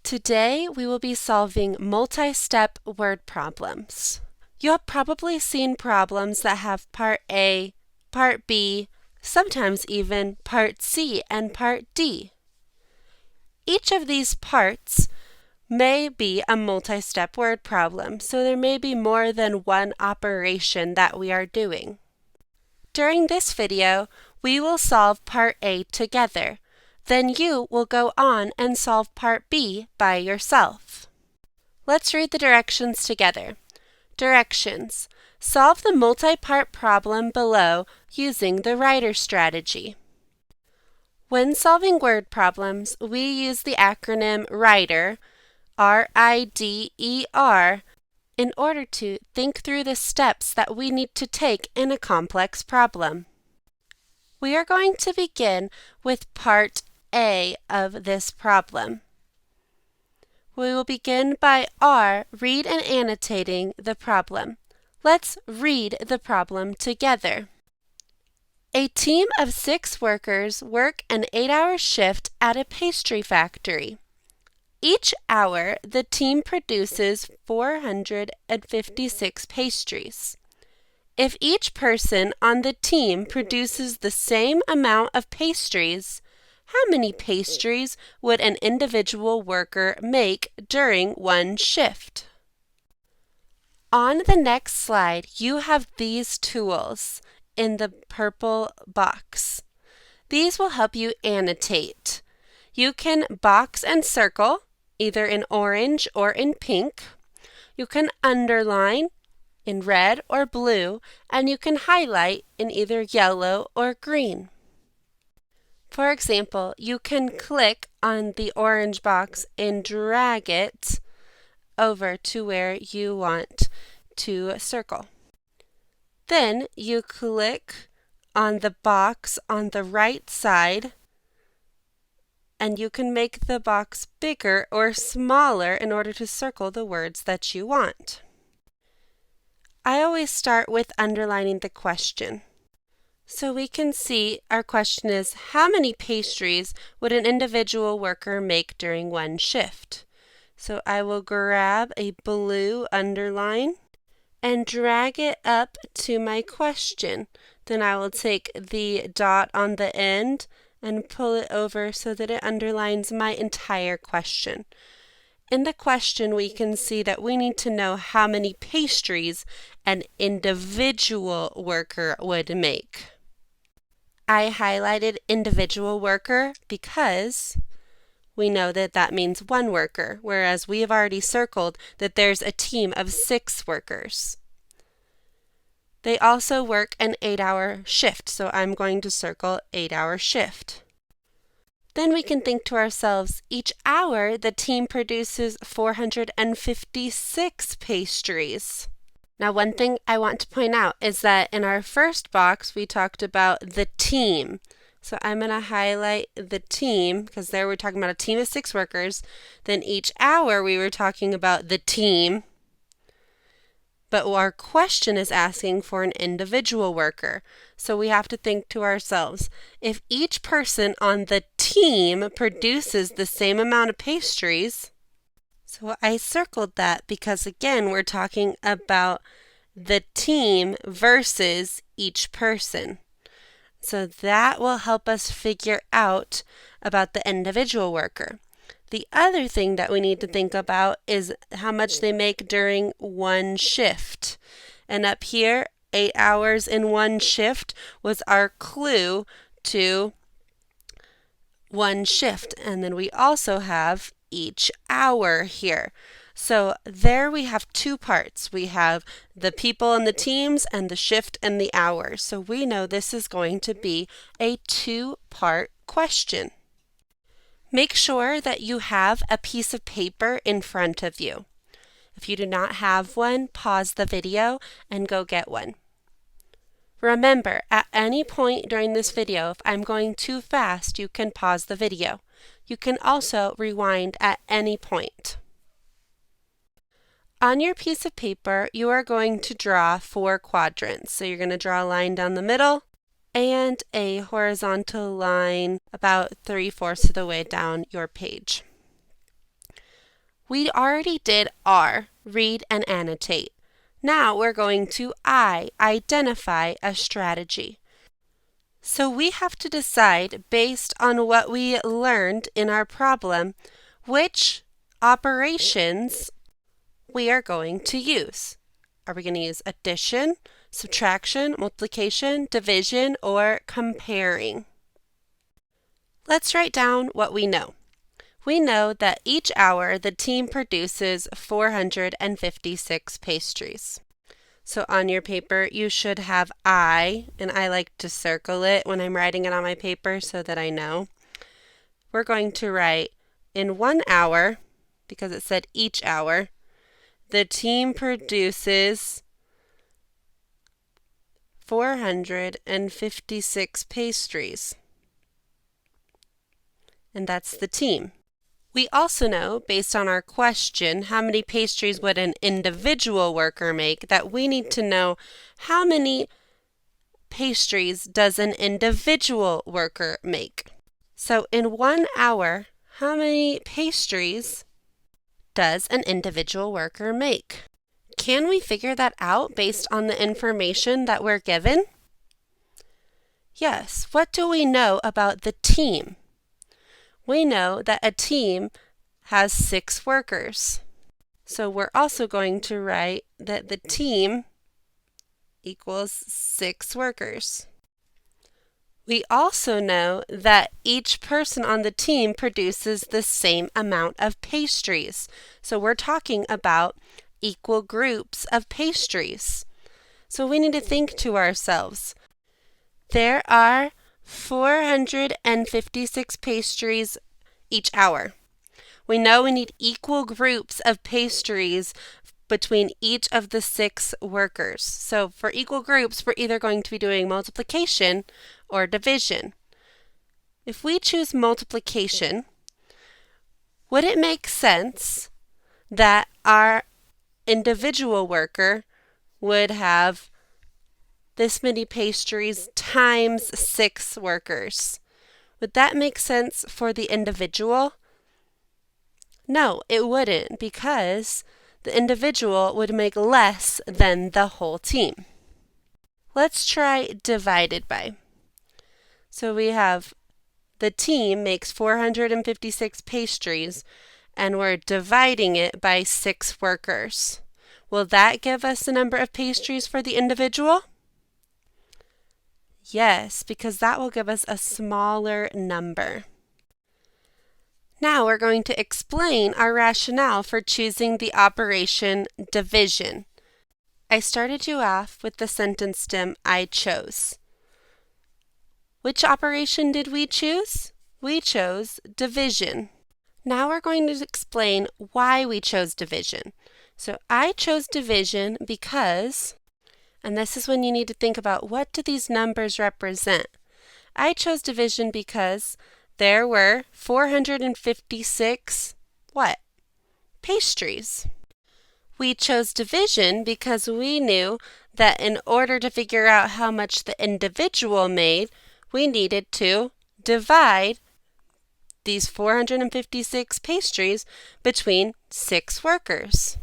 Today we will be solving multi-step word problems. You have probably seen problems that have part A, part B, sometimes even part C and part D. Each of these parts may be a multi-step word problem, so there may be more than one operation that we are doing. During this video, we will solve part A together. Then you will go on and solve part B by yourself. Let's read the directions together. Directions. Solve the multi-part problem below using the Rider strategy. When solving word problems, we use the acronym RIDER, R-I-D-E-R, in order to think through the steps that we need to take in a complex problem. We are going to begin with part A of this problem. We will begin by R, read and annotating the problem. Let's read the problem together. A team of 6 workers work an 8-hour shift at a pastry factory. Each hour, the team produces 456 pastries. If each person on the team produces the same amount of pastries, how many pastries would an individual worker make during one shift? On the next slide, you have these tools in the purple box. These will help you annotate. You can box and circle, either in orange or in pink. You can underline in red or blue, and you can highlight in either yellow or green. For example, you can click on the orange box and drag it over to where you want to circle. Then you click on the box on the right side, and you can make the box bigger or smaller in order to circle the words that you want. I always start with underlining the question. So we can see our question is, how many pastries would an individual worker make during one shift? So I will grab a blue underline and drag it up to my question. Then I will take the dot on the end and pull it over so that it underlines my entire question. In the question, we can see that we need to know how many pastries an individual worker would make. I highlighted individual worker because we know that that means one worker, whereas we have already circled that there's a team of 6 workers. They also work an 8-hour shift, so I'm going to circle 8-hour shift. Then we can think to ourselves, each hour the team produces 456 pastries. Now, one thing I want to point out is that in our first box, we talked about the team. So I'm going to highlight the team because there we're talking about a team of 6 workers. Then each hour we were talking about the team. But our question is asking for an individual worker. So we have to think to ourselves, if each person on the team produces the same amount of pastries, so I circled that because again, we're talking about the team versus each person. So that will help us figure out about the individual worker. The other thing that we need to think about is how much they make during one shift. And up here, 8 hours in one shift was our clue to one shift. And then we also have each hour here. So there we have 2 parts. We have the people and the teams and the shift and the hours. So we know this is going to be a 2-part question. Make sure that you have a piece of paper in front of you. If you do not have one, pause the video and go get one. Remember, at any point during this video, if I'm going too fast, you can pause the video. You can also rewind at any point. On your piece of paper, you are going to draw 4 quadrants. So you're going to draw a line down the middle and a horizontal line about 3/4 of the way down your page. We already did R, read and annotate. Now we're going to I, identify a strategy. So we have to decide, based on what we learned in our problem, which operations we are going to use. Are we going to use addition, subtraction, multiplication, division, or comparing? Let's write down what we know. We know that each hour the team produces 456 pastries. So on your paper you should have I, and I like to circle it when I'm writing it on my paper so that I know. We're going to write in 1 hour, because it said each hour, the team produces 456 pastries. And that's the team. We also know, based on our question, how many pastries would an individual worker make, that we need to know how many pastries does an individual worker make. So in 1 hour, how many pastries does an individual worker make? Can we figure that out based on the information that we're given? Yes. What do we know about the team? We know that a team has 6 workers. So we're also going to write that the team equals 6 workers. We also know that each person on the team produces the same amount of pastries. So we're talking about equal groups of pastries. So we need to think to ourselves, there are 456 pastries each hour. We know we need equal groups of pastries between each of the 6 workers. So for equal groups, we're either going to be doing multiplication or division. If we choose multiplication, would it make sense that our individual worker would have this many pastries times 6 workers? Would that make sense for the individual? No, it wouldn't, because the individual would make less than the whole team. Let's try divided by. So we have the team makes 456 pastries, and we're dividing it by 6 workers. Will that give us the number of pastries for the individual? Yes, because that will give us a smaller number. Now we're going to explain our rationale for choosing the operation division. I started you off with the sentence stem I chose. Which operation did we choose? We chose division. Now we're going to explain why we chose division. So I chose division because, and this is when you need to think about, what do these numbers represent? I chose division because there were 456 what? Pastries. We chose division because we knew that in order to figure out how much the individual made, we needed to divide these 456 pastries between 6 workers.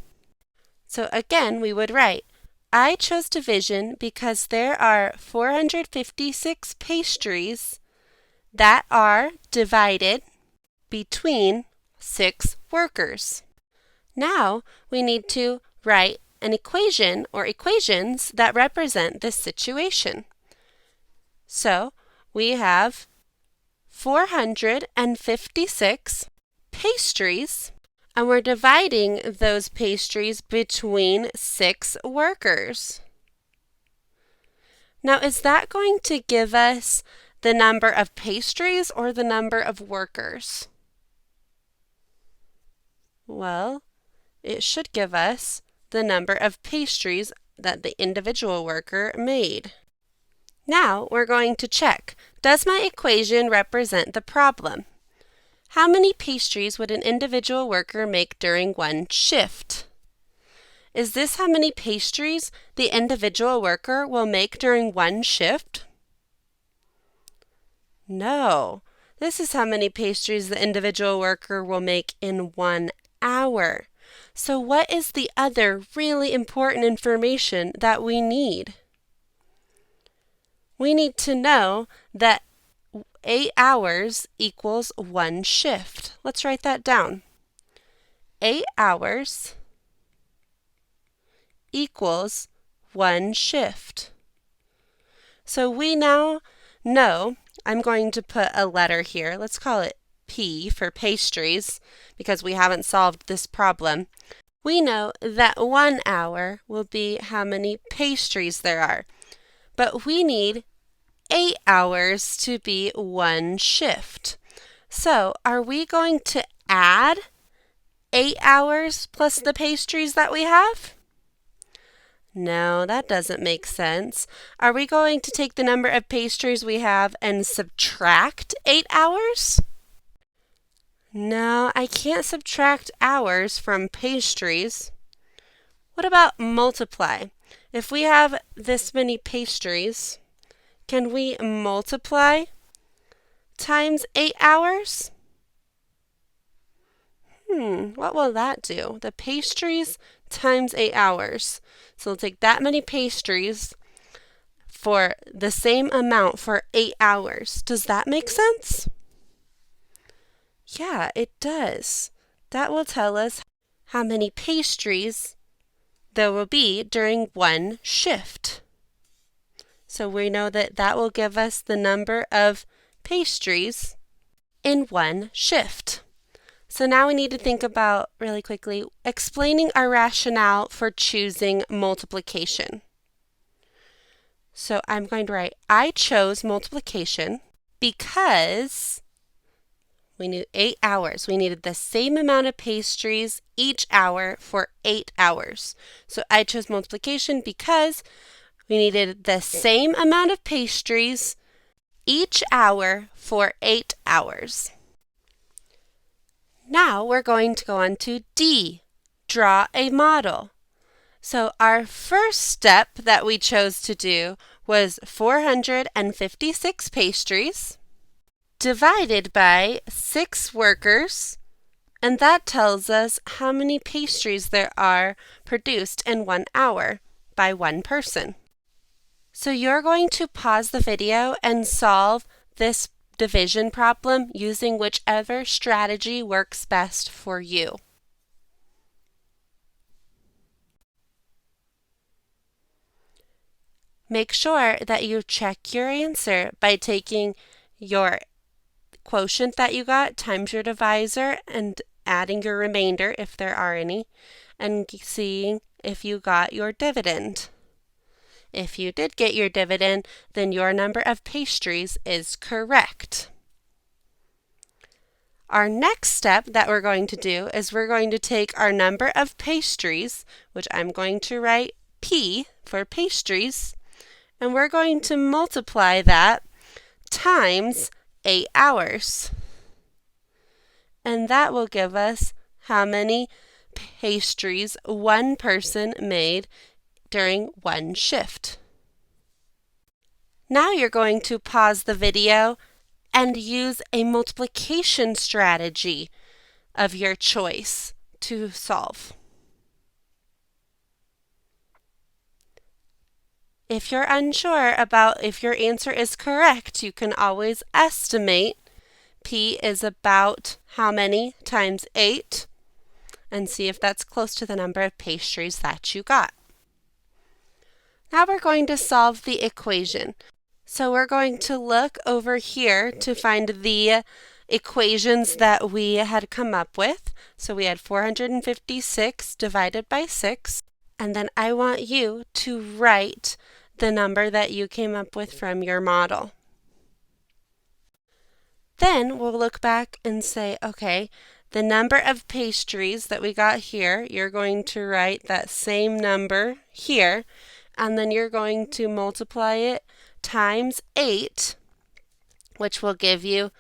So again, we would write, I chose division because there are 456 pastries that are divided between 6 workers. Now we need to write an equation or equations that represent this situation. So we have 456 pastries, and we're dividing those pastries between 6 workers. Now, is that going to give us the number of pastries or the number of workers? Well, it should give us the number of pastries that the individual worker made. Now we're going to check, does my equation represent the problem? How many pastries would an individual worker make during one shift? Is this how many pastries the individual worker will make during one shift? No, this is how many pastries the individual worker will make in 1 hour. So what is the other really important information that we need? We need to know that 8 hours equals 1 shift. Let's write that down. 8 hours equals 1 shift. So we now know, I'm going to put a letter here. Let's call it P for pastries because we haven't solved this problem. We know that 1 hour will be how many pastries there are, but we need 8 hours to be 1 shift. So are we going to add 8 hours plus the pastries that we have? No, that doesn't make sense. Are we going to take the number of pastries we have and subtract 8 hours? No, I can't subtract hours from pastries. What about multiply? If we have this many pastries, can we multiply times 8 hours? What will that do? The pastries times 8 hours. So we'll take that many pastries for the same amount for 8 hours. Does that make sense? Yeah, it does. That will tell us how many pastries there will be during 1 shift. So we know that that will give us the number of pastries in 1 shift. So now we need to think about, really quickly, explaining our rationale for choosing multiplication. So I'm going to write, I chose multiplication because we knew 8 hours. We needed the same amount of pastries each hour for 8 hours. So I chose multiplication because we needed the same amount of pastries each hour for 8 hours. Now we're going to go on to D, draw a model. So our first step that we chose to do was 456 pastries divided by 6 workers, and that tells us how many pastries there are produced in 1 hour by 1 person. So you're going to pause the video and solve this division problem using whichever strategy works best for you. Make sure that you check your answer by taking your quotient that you got times your divisor and adding your remainder if there are any, and seeing if you got your dividend. If you did get your dividend, then your number of pastries is correct. Our next step that we're going to do is we're going to take our number of pastries, which I'm going to write P for pastries, and we're going to multiply that times 8 hours. And that will give us how many pastries 1 person made during 1 shift. Now you're going to pause the video and use a multiplication strategy of your choice to solve. If you're unsure about if your answer is correct, you can always estimate. P is about how many times 8, and see if that's close to the number of pastries that you got. Now we're going to solve the equation. So we're going to look over here to find the equations that we had come up with. So we had 456 divided by 6, and then I want you to write the number that you came up with from your model. Then we'll look back and say, okay, the number of pastries that we got here, you're going to write that same number here, and then you're going to multiply it times 8, which will give you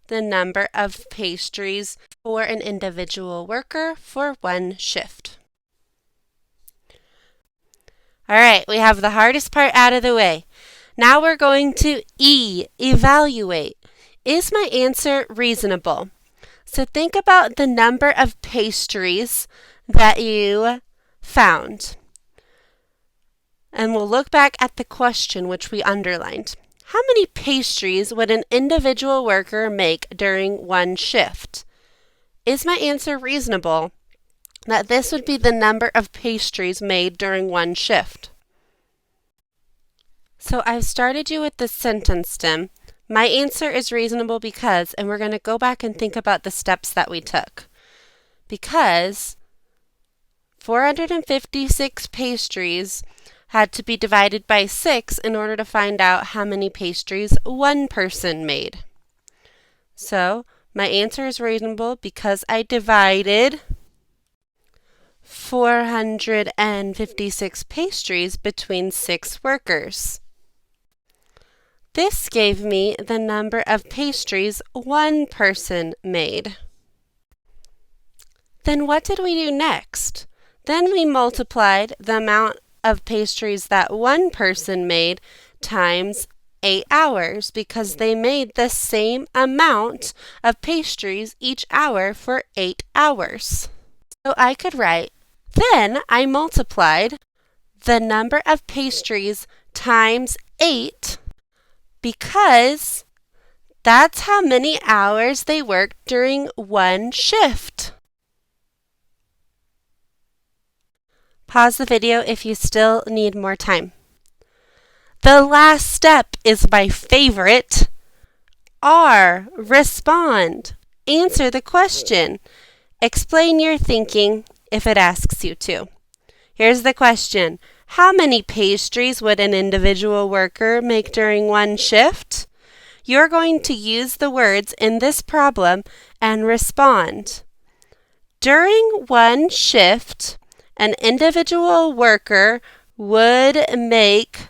the number of pastries for an individual worker for 1 shift. All right, we have the hardest part out of the way. Now we're going to evaluate. Is my answer reasonable? So think about the number of pastries that you found. And we'll look back at the question which we underlined. How many pastries would an individual worker make during one shift? Is my answer reasonable that this would be the number of pastries made during one shift? So I've started you with the sentence stem. My answer is reasonable because, and we're going to go back and think about the steps that we took. Because 456 pastries had to be divided by 6 in order to find out how many pastries one person made. So my answer is reasonable because I divided 456 pastries between 6 workers. This gave me the number of pastries one person made. Then what did we do next? Then we multiplied the amount of pastries that one person made times 8 hours because they made the same amount of pastries each hour for 8 hours. So I could write, then I multiplied the number of pastries times 8 because that's how many hours they worked during one shift. Pause the video if you still need more time. The last step is my favorite. R. Respond. Answer the question. Explain your thinking if it asks you to. Here's the question. How many pastries would an individual worker make during one shift? You're going to use the words in this problem and respond. During one shift, an individual worker would make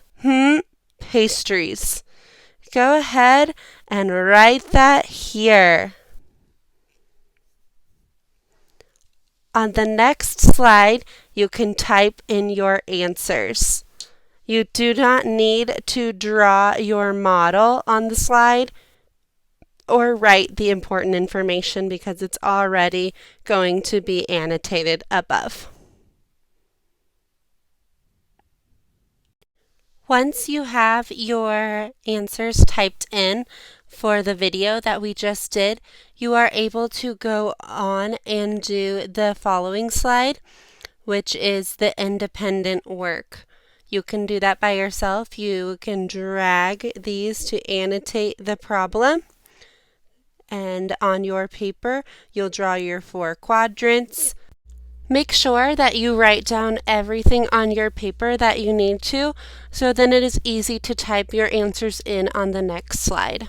pastries. Go ahead and write that here. On the next slide, you can type in your answers. You do not need to draw your model on the slide or write the important information because it's already going to be annotated above. Once you have your answers typed in for the video that we just did, you are able to go on and do the following slide, which is the independent work. You can do that by yourself. You can drag these to annotate the problem. And on your paper, you'll draw your 4 quadrants. Make sure that you write down everything on your paper that you need to, so then it is easy to type your answers in on the next slide.